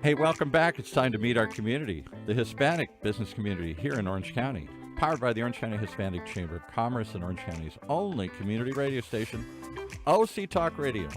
Hey, welcome back. It's time to meet our community, the Hispanic business community here in Orange County, powered by the Orange County Hispanic Chamber of Commerce and Orange County's only community radio station, OC Talk Radio,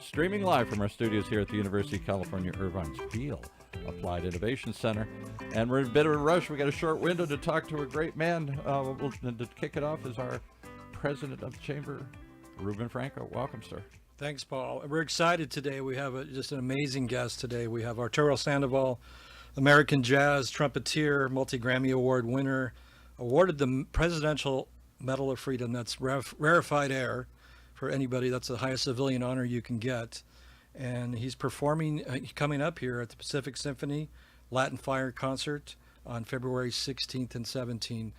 streaming live from our studios here at the University of California, Irvine's Peel Applied Innovation Center. And we're in a bit of a rush. We got a short window to talk to a great man. To kick it off is our president of the chamber, Reuben Franco. Welcome, sir. Thanks, Paul. We're excited today. We have just an amazing guest today. We have Arturo Sandoval, American jazz trumpeter, multi-Grammy Award winner, awarded the Presidential Medal of Freedom. That's rarefied air for anybody. That's the highest civilian honor you can get. And he's performing, coming up here at the Pacific Symphony Latin Fire Concert on February 16th and 17th.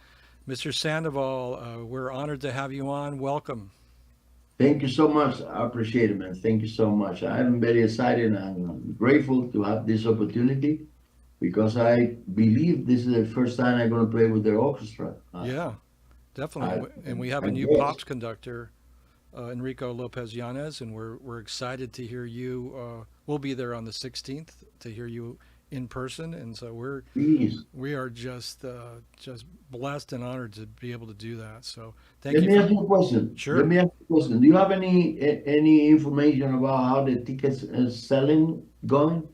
Mr. Sandoval, we're honored to have you on. Welcome. Thank you so much. I appreciate it, man. Thank you so much. I'm very excited and I'm grateful to have this opportunity because I believe this is the first time I'm going to play with the orchestra. Yeah, definitely. And we have a new pops conductor, Enrico Lopez Yanez, and we're excited to hear you. We'll be there on the 16th to hear you in person, and so we are just blessed and honored to be able to do that. So Let me ask you a question. Sure. Let me ask you a question. Do you have any information about how the tickets selling going?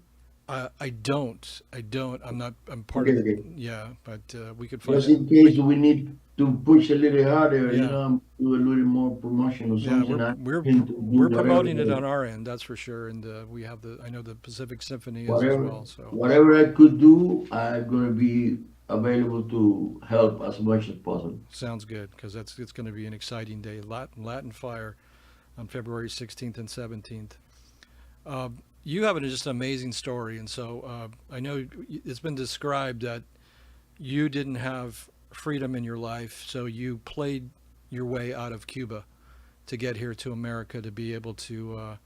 I don't. I'm part of it. Yeah, but we could find. Just in case we need to push a little harder, do a little more promotion or something. Yeah, we're promoting it on our end, that's for sure. And we have I know the Pacific Symphony as well. So whatever I could do, I'm going to be available to help as much as possible. Sounds good, because it's going to be an exciting day. Latin Fire on February 16th and 17th. You have just an amazing story, and so I know it's been described that you didn't have freedom in your life, so you played your way out of Cuba to get here to America to be able to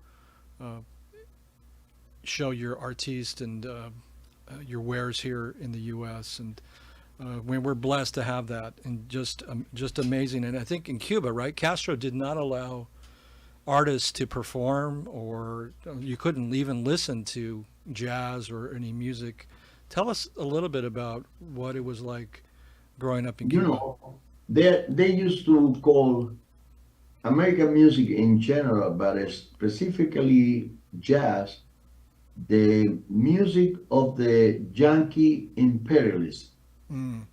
show your artiste and your wares here in the U.S. And we're blessed to have that, and just amazing. And I think in Cuba, right, Castro did not allow artists to perform, or you couldn't even listen to jazz or any music. Tell us a little bit about what it was like growing up in Cuba. You know, they used to call American music in general, but specifically jazz, the music of the Yankee imperialists. Mm.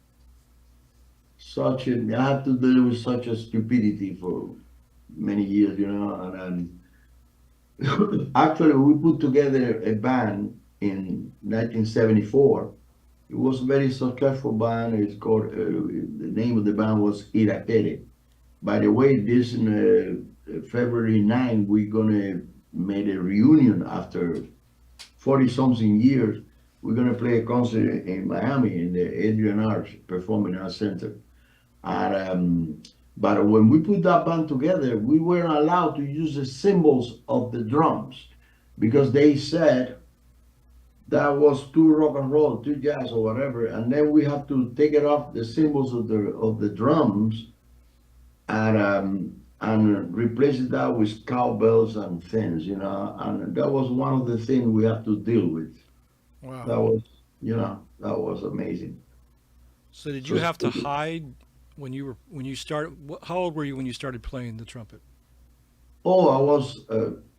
I had to deal with such a stupidity for many years, and actually we put together a band in 1974. It was a very successful band. It's called, the name of the band was Irakere. By the way, this February 9, we're gonna make a reunion after 40-something years. We're gonna play a concert in Miami in the Adrian Arts Performing Arts Center. And but when we put that band together, we weren't allowed to use the cymbals of the drums because they said that was too rock and roll, too jazz or whatever. And then we have to take it off the cymbals of the drums and replace that with cowbells and things, and that was one of the things we have to deal with. Wow. That was amazing. So did you have to hide when you started? How old were you when you started playing the trumpet? Oh, I was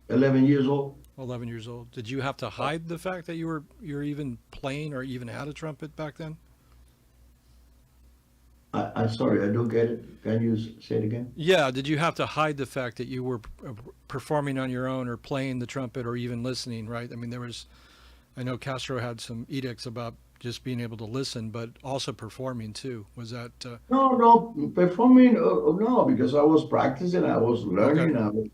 11 years old. 11 years old. Did you have to hide the fact that you're even playing or even had a trumpet back then? I'm sorry, I don't get it. Can you say it again? Yeah. Did you have to hide the fact that you were performing on your own or playing the trumpet or even listening, right? I mean, I know Castro had some edicts about just being able to listen, but also performing too. Was that? No, performing, no, because I was practicing, I was learning. Okay.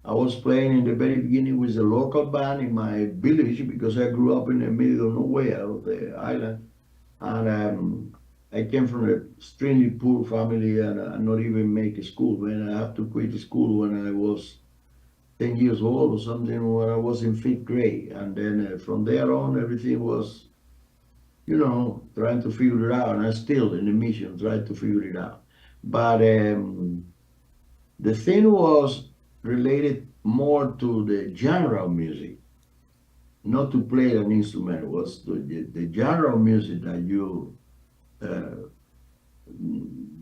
I was playing in the very beginning with a local band in my village because I grew up in the middle of nowhere of the island. And I came from an extremely poor family and I not even make a school. Man, I have to quit school when I was 10 years old or something, when I was in 5th grade. And then from there on, everything was, trying to figure it out. And I'm still in the mission, trying to figure it out. But the thing was related more to the genre of music. not to play an instrument. It was the genre of music that you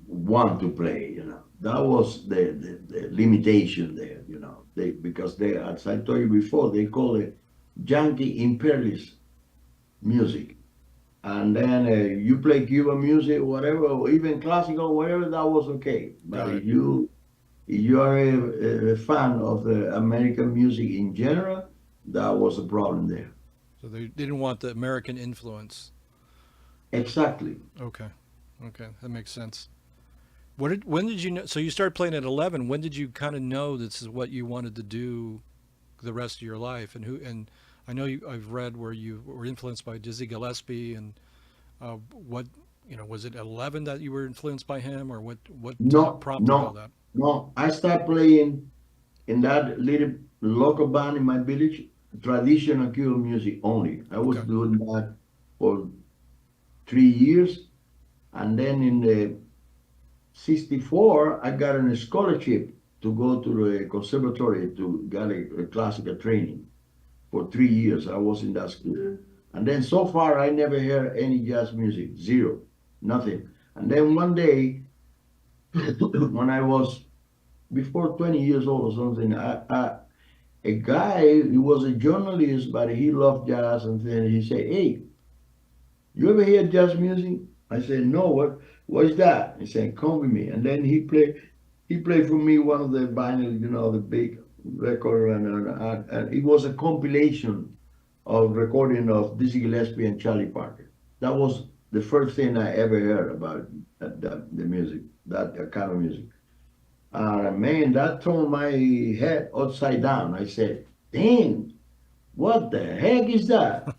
want to play. You know, that was the limitation there. You know, because they, as I told you before, they call it Yankee imperialist music. And then you play Cuban music, whatever, or even classical, whatever, that was okay. But if you are a fan of the American music in general, that was a problem there. So they didn't want the American influence. Exactly. Okay. Okay, that makes sense. When did you know? So you started playing at 11. When did you kind of know this is what you wanted to do the rest of your life? And I know I've read where you were influenced by Dizzy Gillespie, and what, was it 11 that you were influenced by him, or what No, prompted all no, that? no. I started playing in that little local band in my village, traditional Cuban music only. I was Okay. doing that for 3 years, and then in the '64, I got a scholarship to go to the conservatory to get a classical training. For 3 years, I was in that school. And then so far, I never heard any jazz music, zero, nothing. And then one day, when I was before 20 years old or something, a guy, he was a journalist, but he loved jazz, and then he said, "Hey, you ever hear jazz music?" I said, "No, what is that?" He said, "Come with me." And then he played for me one of the vinyl, the big record, and it was a compilation of recording of Dizzy Gillespie and Charlie Parker. That was the first thing I ever heard about the music, that kind of music. Man, that turned my head upside down. I said, "Dang, what the heck is that?"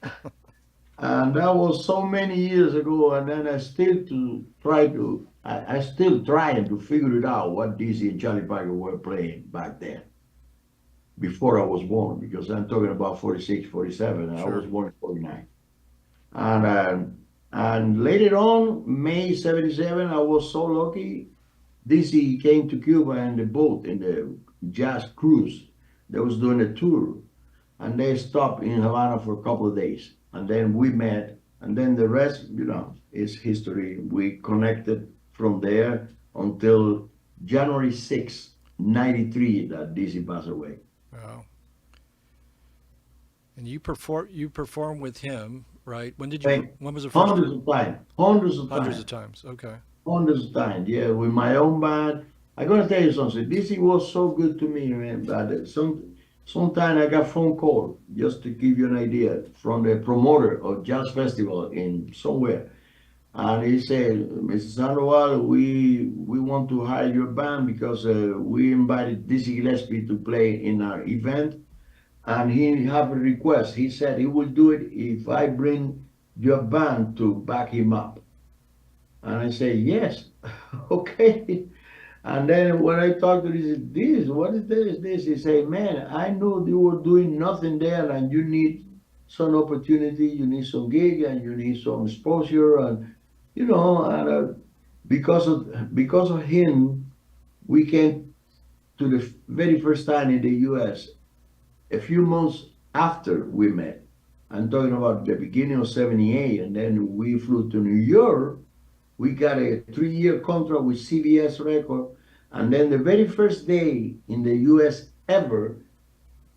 And that was so many years ago, and then I still trying to figure it out what Dizzy and Charlie Parker were playing back then, before I was born, because I'm talking about 46, 47, and I was Sure. born in 49. And later on, May 77, I was so lucky. Dizzy came to Cuba in the boat, in the jazz cruise. They was doing a tour, and they stopped in Havana for a couple of days. And then we met, and then the rest, is history. We connected from there until January 6th, 93, that Dizzy passed away. Wow. And you perform with him, right? Like, When was the first hundreds time? of times, hundreds of Hundreds times. of times. Okay. Hundreds of times, yeah, with my own band. I gotta tell you something. This was so good to me, man. But sometime I got phone call, just to give you an idea, from the promoter of jazz festival in somewhere, and he said, "Mr. Sandoval, we want to hire your band because we invited Dizzy Gillespie to play in our event, and he have a request. He said he will do it if I bring your band to back him up." And I say, "Yes, okay." And then when I talked to this, what is this? He say, "Man, I know you were doing nothing there, and you need some opportunity, you need some gig, and you need some exposure, and because of him, we came to the very first time in the U.S. a few months after we met. I'm talking about the beginning of '78, and then we flew to New York. We got a 3-year contract with CBS Record, and then the very first day in the U.S. ever,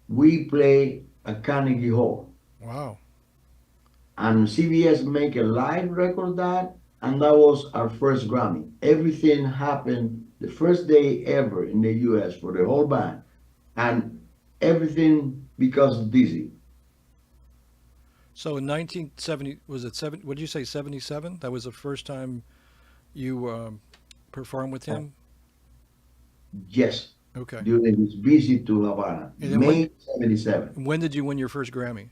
we play at Carnegie Hall, Wow. and CBS make a live record of that, and that was our first Grammy. Everything happened the first day ever in the U.S. for the whole band, and everything because of Dizzy. So in 1970, was it what did you say, 77? That was the first time you performed with him? Yes, Okay. during his visit to Havana, And then when May '77. when did you win your first Grammy?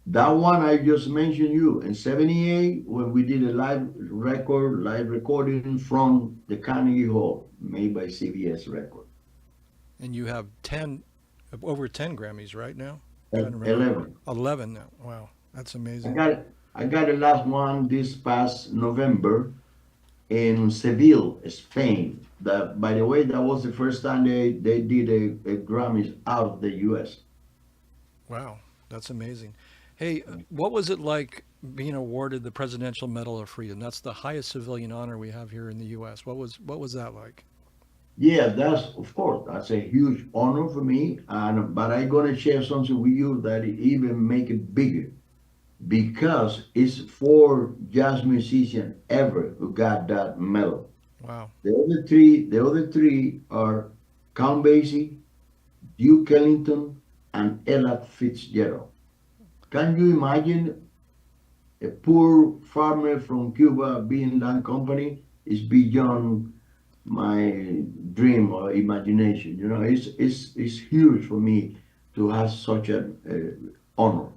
That one I just mentioned you in '78 when we did a live recording from the Carnegie Hall made by CBS Record. And you have over 10 Grammys right now? I'm trying to remember. 11. 11 now. Wow. That's I amazing. got I got the last one this past November in Seville, Spain. By the way, that was the first time they did a Grammys out of the U.S. Wow, that's amazing. Hey, what was it like being awarded the Presidential Medal of Freedom? That's the highest civilian honor we have here in the U.S. What was that like? Yeah, that's of course that's a huge honor for me, and but I'm gonna share something with you that even make it bigger because it's four jazz musicians ever who got that medal. Wow. The other three are Count Basie, Duke Ellington, and Ella Fitzgerald. Can you imagine a poor farmer from Cuba being that company? Is beyond my dream or imagination. You know, it's huge for me to have such an honor.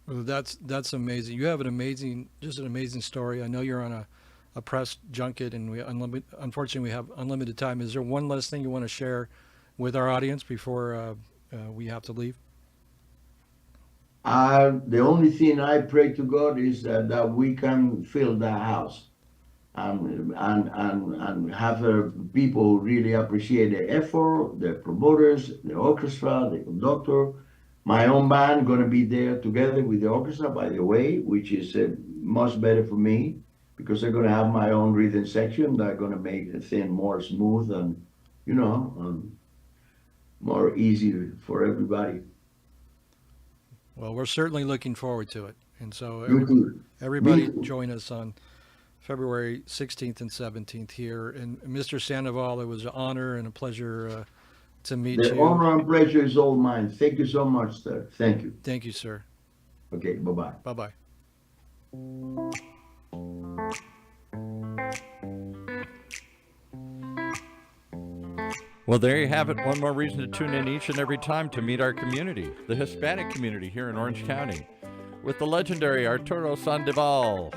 Well, that's amazing. You have just an amazing story. I know you're on a press junket, and unfortunately we have unlimited time. Is there one last thing you want to share with our audience before we have to leave? The only thing I pray to God is that we can fill that house and have people who really appreciate the effort, the promoters, the orchestra, the conductor. My own band going to be there together with the orchestra, by the way, which is much better for me because they're going to have my own rhythm section. They're going to make the thing more smooth and, more easy for everybody. Well, we're certainly looking forward to it. And so You too. everybody Me too. join us on February 16th and 17th here. And Mr. Sandoval, it was an honor and a pleasure to meet The you. honor and pleasure is all mine. Thank you so much, sir. Thank you. Thank you, sir. Okay, bye-bye. Bye-bye. Well, there you have it. One more reason to tune in each and every time to meet our community, the Hispanic community here in Orange County, with the legendary Arturo Sandoval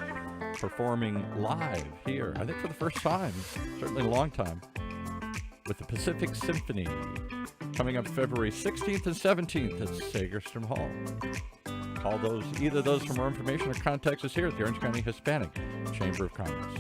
performing live here, I think for the first time, certainly a long time, with the Pacific Symphony, coming up February 16th and 17th at Segerstrom Hall. Call either those for more information or contact us here at the Orange County Hispanic Chamber of Commerce.